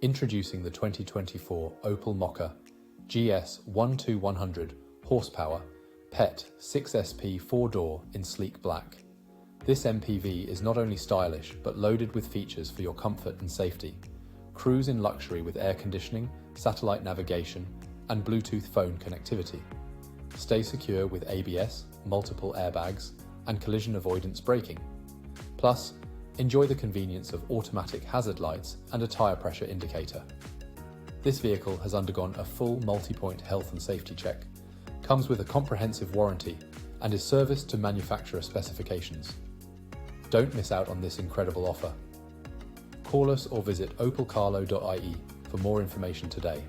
Introducing the 2024 Opel Mokka GS 12100 horsepower PET 6SP 4-door in sleek black. This MPV is not only stylish but loaded with features for your comfort and safety. Cruise in luxury with air conditioning, satellite navigation, and Bluetooth phone connectivity. Stay secure with ABS, multiple airbags, and collision avoidance braking. Plus, enjoy the convenience of automatic hazard lights and a tyre pressure indicator. This vehicle has undergone a full multi-point health and safety check, comes with a comprehensive warranty, and is serviced to manufacturer specifications. Don't miss out on this incredible offer. Call us or visit opelcarlow.ie for more information today.